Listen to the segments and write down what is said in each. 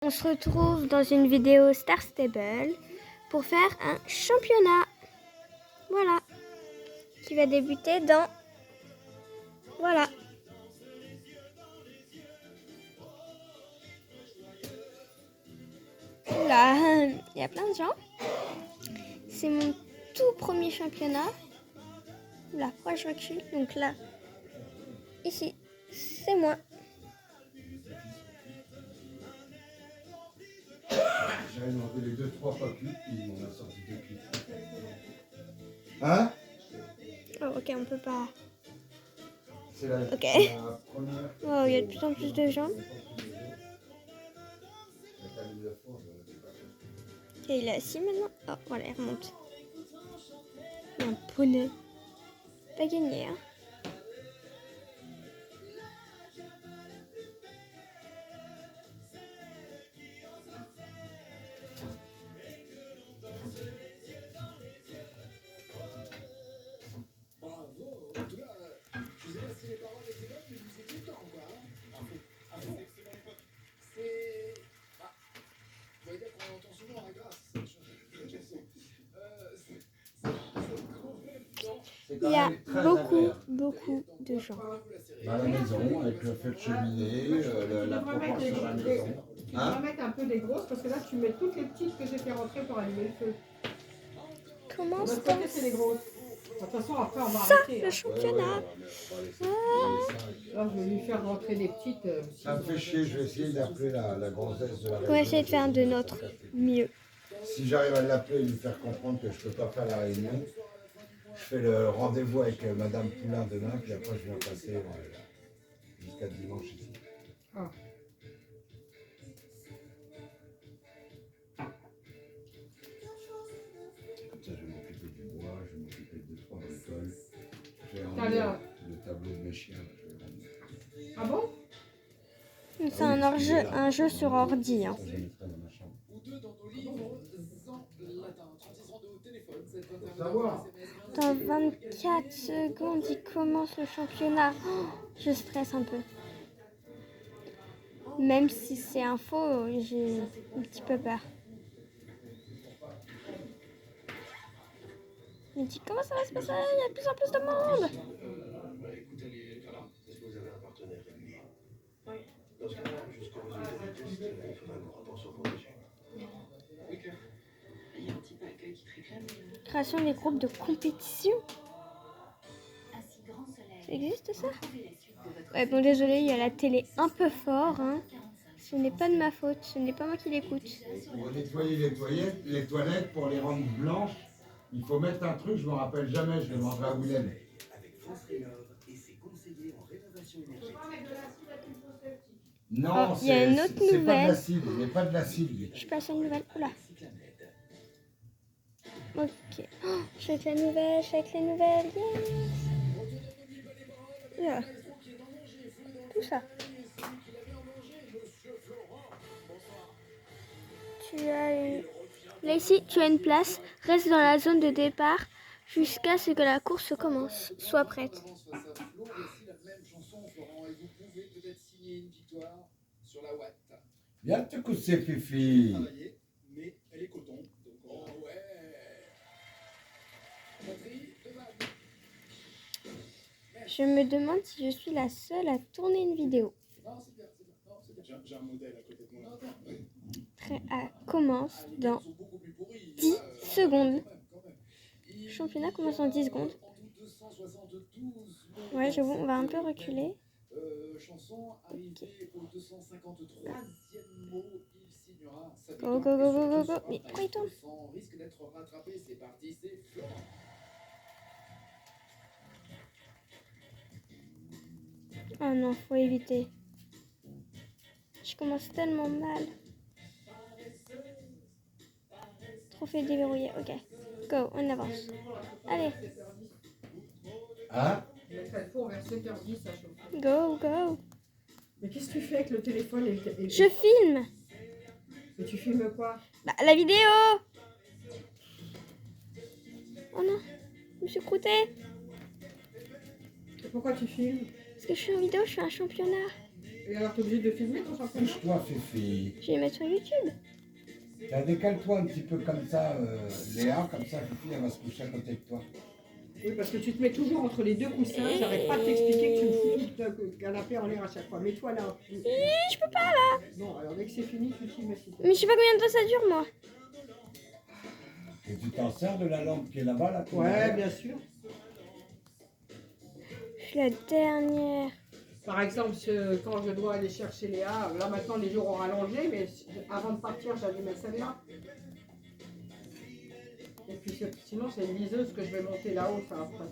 On se retrouve dans une vidéo Star Stable pour faire un championnat. Voilà. Qui va débuter dans... Voilà. Là, il y a plein de gens. C'est mon tout premier championnat. Là, pourquoi je recule? Donc là, ici, c'est moi. J'avais demandé les 2-3 papiers, puis on a sorti 2 clips. Hein? Oh, ok, on peut pas... C'est la, Ok. la première. Oh, il y a de plus en plus de gens. Ok, il est assis maintenant. Oh, voilà, il remonte. Il y a un poney. Pas gagné, hein. Il y a beaucoup de gens. Dans la maison, avec le feu de cheminée, la proportion de la maison. Tu dois mettre un peu des grosses parce que là tu mets toutes les petites que j'ai fait rentrer pour allumer le feu. Comment De se l'autre côté passe c'est les grosses. De toute façon après on va ça, arrêter. le championnat? Alors je vais lui faire rentrer des petites. Ça me fait chier, je vais essayer d'appeler la gonzesse de la On va réunion. essayer de faire de notre mieux. Si j'arrive à l'appeler et lui faire comprendre que je ne peux pas faire la réunion, je fais le rendez-vous avec Madame Poulain demain, puis après je viens passer jusqu'à dimanche ici. Ah. Comme ça, je vais m'occuper du bois, je vais m'occuper de 2-3 bricoles. Je vais T'as rendre l'air- le tableau de mes chiens. Là, je vais rendre. Ah bon? C'est un jeu sur ordi. Hein. Ça, je mettrai dans ma chambre. Pour savoir. Dans 24 secondes, il commence le championnat. Oh, je stresse un peu. Même si c'est un faux, j'ai un petit peu peur. Je me dis, comment ça va se passer? Il y a de plus en plus de monde. Écoutez les cadavres. Est-ce que vous avez un partenaire régulier? Oui. Dans ce cas-là, jusqu'au résultat des tests, on fera un rapport sur vos déchets. Oui, Claire. Il y a un type à l'accueil qui te réclame. Création des groupes de compétition. Ça existe ça? Ouais, bon, désolé, il y a la télé un peu fort. Hein. Ce n'est pas de ma faute, ce n'est pas moi qui l'écoute. Pour nettoyer les toilettes, pour les rendre blanches, il faut mettre un truc, je me rappelle jamais, je demanderai à Willem. Avec France Rénov et ses conseillers en rénovation énergétique. Non, Oh, il y a une autre c'est pas de nouvelle. l'acide, il n'y a pas de l'acide. Je passe à une nouvelle. Oula. Ok. Oh, je fais avec la nouvelle, je fais avec les nouvelles. Yes. Yeah. Tout ça. Tu as une... Là ici, tu as une place. Reste dans la zone de départ jusqu'à ce que la course commence. Sois prête. Viens te coucher, Fifi. Mais elle est coton. Donc, oh ouais. Je me demande si je suis la seule à tourner une vidéo. Non, c'est bien, c'est bien. Non, c'est bien. J'ai un modèle à côté de moi. Commence dans 10 secondes. Le championnat commence dans 10 secondes. Ouais, j'avoue, on va un peu reculer. Chanson arrivée au 253e mot, il signera sa Go, go, go, go, go, go. Mais pourquoi il tombe? risque d'être rattrapé, c'est parti, c'est Florent. Oh non, faut éviter. Je commence tellement mal. Trophée déverrouillé, ok. Go, on avance. Allez, Hein? Je mettrai le four vers 7h10 ça chauffe. go, go. Mais qu'est-ce que tu fais avec le téléphone et... Je filme. Mais tu filmes quoi? Bah, la vidéo. Oh non, je me suis croûtée. Et pourquoi tu filmes? Parce que je suis en vidéo, je suis un championnat. Et alors, t'es obligé de filmer ton championnat? Couche-toi, Fifi. Je vais les mettre sur YouTube. Tiens, décale-toi un petit peu comme ça, Léa, comme ça, Fifi, elle va se coucher à côté de toi. Oui, parce que tu te mets toujours entre les deux coussins. J'arrête pas de t'expliquer que tu me fous tout le canapé en l'air à chaque fois. Mets-toi là. Je peux pas là. Bon, alors dès que c'est fini, tu filmes aussi. Mais je sais pas combien de temps ça dure, moi. Et tu t'en sers de la lampe qui est là-bas, là? Ouais, bien sûr. Je suis la dernière. Par exemple, quand je dois aller chercher Léa, là maintenant les jours ont rallongé, mais avant de partir, j'allais mettre celle-là. Et puis sinon, c'est une liseuse que je vais monter là-haut, ça après.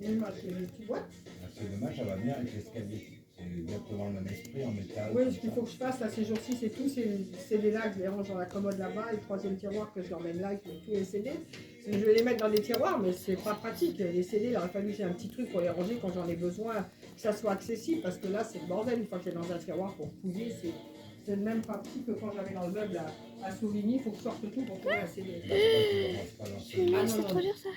Et ma chérie, tu vois? C'est dommage, ça va bien avec l'escalier. C'est exactement le même esprit en métal. Oui, ce qu'il faut que je fasse là ces jours-ci, c'est tout. C'est des là que je les range dans la commode là-bas. Et le troisième tiroir que je l'emmène là, qui tous les CD. Je vais les mettre dans des tiroirs, mais c'est pas pratique. Les CD, il aurait fallu que j'ai un petit truc pour les ranger quand j'en ai besoin, que ça soit accessible. Parce que là, c'est le bordel. Une fois que c'est dans un tiroir pour fouiller, c'est le même principe que quand j'avais dans le meuble à Souvigny. Il faut que je sorte tout pour trouver un CD. C'est trop dur ça.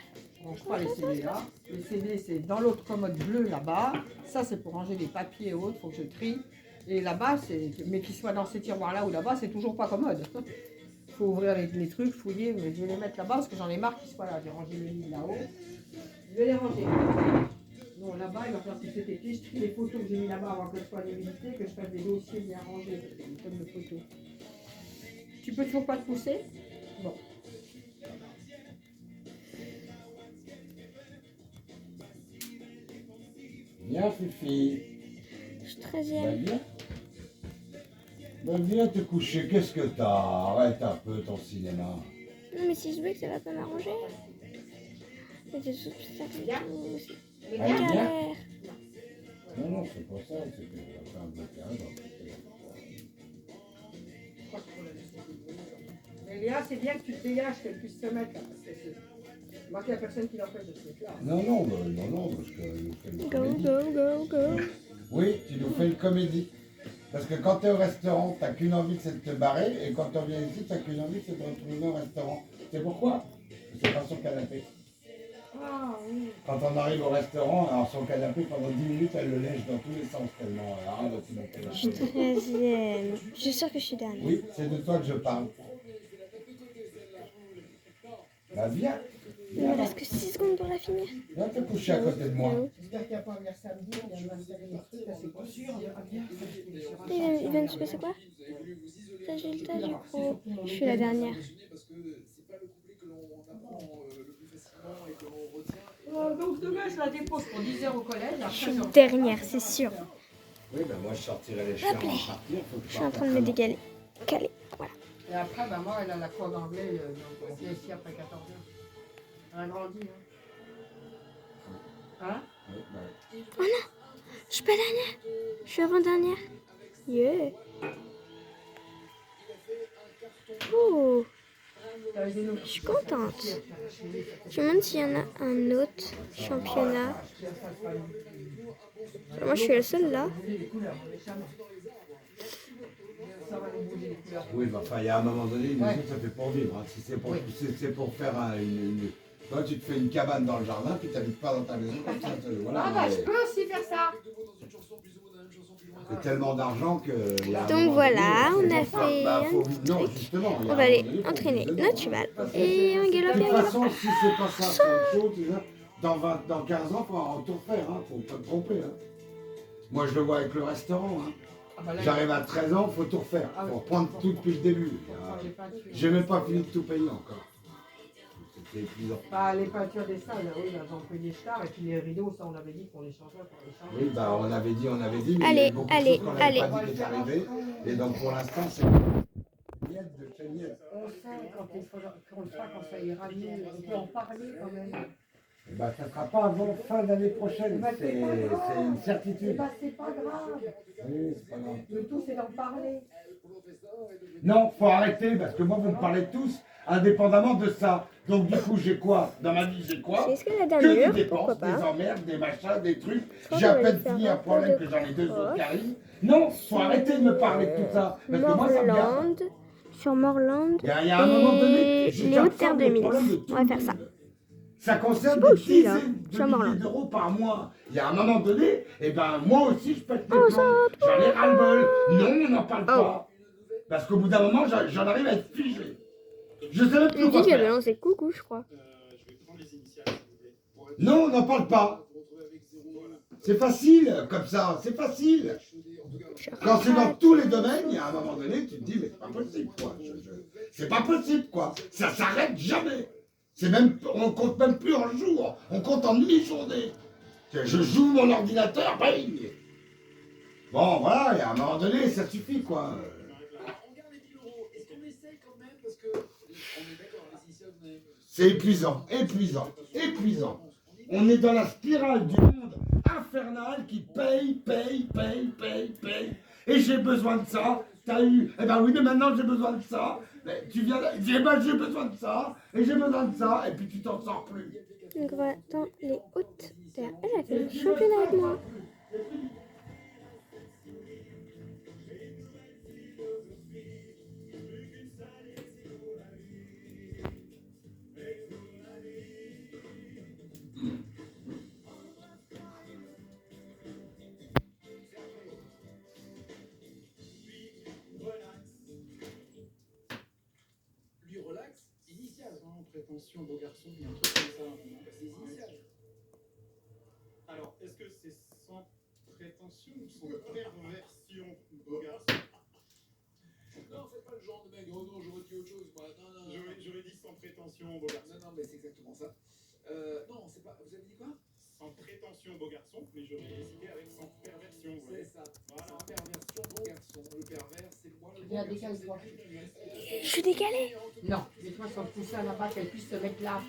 Je range pas les CD là. Les CD, c'est dans l'autre commode bleue là-bas. Ça, c'est pour ranger les papiers et autres. Il faut que je trie. Et là-bas, mais qu'ils soient dans ces tiroirs-là ou là-bas, c'est toujours pas commode. Il faut ouvrir les trucs, fouiller. Mais je vais les mettre là-bas parce que j'en ai marre qu'ils soient là. J'ai rangé les livres là-haut. Je vais les ranger. Non, là-bas, il va falloir que cet été, je trie les photos que j'ai mis là-bas avant qu'elles soient débilitées, que je fasse des dossiers bien rangés. Des tonnes de photos. Tu peux toujours pas te pousser? Bon. Viens, Fifi. Je suis Bah, 13e. viens. Bah, viens te coucher. Qu'est-ce que t'as? Arrête un peu ton cinéma. Non, mais si je veux que ça va pas m'arranger. C'était tout ça. C'est Allez, viens. galère. Non, non, c'est pas ça. C'est que tu vas faire un blocage. Mais Léa, c'est bien que tu te dégages, qu'elle puisse se mettre là. Parce que c'est moi qui la personne qui l'empêche de se mettre là. Non, non, bah, non, parce que nous fait une Go, comédie. go, go, go. Oui, tu nous fais une comédie. Parce que quand tu es au restaurant, t'as qu'une envie, c'est de te barrer. Et quand on vient ici, t'as qu'une envie, c'est de retrouver au restaurant. C'est pourquoi? C'est pas sur le canapé. Ah oui. Quand on arrive au restaurant, alors sur le canapé, pendant 10 minutes, elle le lèche dans tous les sens tellement elle arrête de se mettre la tête. 13e. Je suis sûre que je suis dernière. Oui, c'est de toi que je parle. Bah viens, Il me reste que 6 secondes pour la finir. viens te coucher à côté de moi. J'espère qu'il n'y a pas venir samedi, on vient m'installer des trucs, là c'est pas sûr, on verra bien. Il vient de se passer quoi? Résultat du coup. Je suis la dernière. Donc demain je la dépose pour 10 h au collège. Je suis dernière, c'est sûr. Oui, ben moi je sortirai les chiens avant de partir. Je suis en train de me décaler. Caler. Voilà. Et après, bah, moi, elle a la cour d'anglais, donc on vient ici après 14 h. Elle a grandi, hein. Hein? Oui, bah, Oh non, je suis pas dernière. Je suis avant-dernière. Yeah. Ouh, je suis contente. Je me demande s'il y en a un autre championnat. Moi, je suis la seule là. oui, bah, enfin, il y a un moment donné, une maison, ça fait pour vivre. Hein. Si c'est pour faire toi, tu te fais une cabane dans le jardin, puis tu n'habites pas dans ta maison comme ça. Voilà, Ah bah, mais je peux aussi faire ça. c'est tellement d'argent que. Donc voilà, on a fait un Non, truc. justement. il y a On un va aller moment donné, faut entraîner vous donner. notre cheval et on galope De toute et on va. façon, si c'est pas ça, c'est autre chose. Tu vois. Dans 15 ans, il faudra tout refaire. Hein. Faut pas te tromper. Hein. Moi, je le vois avec le restaurant. Hein. Ah bah là, J'arrive à 13 ans, il faut tout refaire. Ah oui. Faut reprendre tout depuis le début. j'ai pas tué. J'ai même pas fini de tout payer encore. C'était épuisant. Bah, les peintures des salles, oui, elles ont pris des stars, et puis les rideaux, ça on avait dit qu'on les changeait pour les changer. Oui, bah on avait dit, mais il y Allez, a beaucoup de allez, choses qu'on n'avait allez. pas dit qui est arrivé. Et donc pour l'instant, c'est miette de chez miette. On sait quand il faudra qu'on le fera, quand ça ira mieux, on peut en parler quand même. Et bah ça ne sera pas avant fin d'année prochaine, Bah, c'est c'est pas grave. une Eh certitude. bah, c'est pas grave. Oui, c'est pas grave. Le tout, c'est d'en parler. Non, faut arrêter, parce que moi vous me parlez tous indépendamment de ça. Donc du coup, j'ai quoi? Dans ma vie, j'ai quoi? J'ai escalader Que un des mur, dépenses, pourquoi des pas. emmerdes, des machins, des trucs. crois J'ai à qu'on va peine faire fini un un peu problème de que j'en ai deux autres qui croche. arrivent. Non, faut arrêter de me parler de tout ça. Parce que moi, ça me gave. Morland, sur Morland Il y a un moment donné, et j'ai les Hautes-Terres des 2000. problèmes de tout On va le faire ça. monde. Ça concerne C'est pas des aussi, là. dizaines Je suis de à mort, milliers là. d'euros par mois. Il y a un moment donné, eh ben, moi aussi, je pète les Oh, plombs. ça J'en ai ras-le-bol. Non, on n'en parle Oh. pas. Parce qu'au bout d'un moment, j'en arrive à être figé. Je sais même Il plus dit quoi qu'il avait faire. lancé coucou, je crois. Je vais prendre les initiales, s'il vous plaît. Pour être Non, on n'en parle pas. vous retrouver avec zéro. Voilà. C'est facile, comme ça. C'est facile. En tout cas, Quand c'est dans tous les domaines, il y a un moment donné, tu te dis, mais c'est pas possible, quoi. C'est pas possible, quoi. Ça s'arrête jamais. On compte même plus en jours, on compte en demi-journée. Je joue mon ordinateur, bing. Bon, voilà, et à un moment donné, ça suffit, quoi. on garde les 1000 euros. Est-ce qu'on essaye quand même? Parce que on est d'accord, les initiales, vous avez. C'est épuisant, épuisant, épuisant. On est dans la spirale du monde infernal qui paye. Et j'ai besoin de ça. T'as eu. Eh ben oui, mais maintenant j'ai besoin de ça. Mais tu viens. Eh ben j'ai besoin de ça. Et j'ai besoin de ça. Et puis tu t'en sors plus. Donc voilà, dans les hautes terres, elle a fait le championnat avec moi. Lui, relax, initial. Sans prétention, beau garçon, il y a un truc comme ça. C'est initial. Alors, est-ce que c'est sans prétention ou sans perversion, beau garçon? Non, c'est pas le genre de mec. Oh non, j'aurais dit autre chose. Moi. Non. J'aurais dit sans prétention, beau garçon. Non, mais c'est exactement ça. Non, c'est pas. Vous avez dit quoi? Sans prétention, beau garçon, mais j'aurais décidé avec sans perversion. C'est ça. Voilà. Sans perversion, beau garçon. Le pervers, c'est moi. Le beau Viens, garçon, décale-toi. Je suis décalée. Non, mets-toi sans pousser à la part qu'elle puisse se mettre là.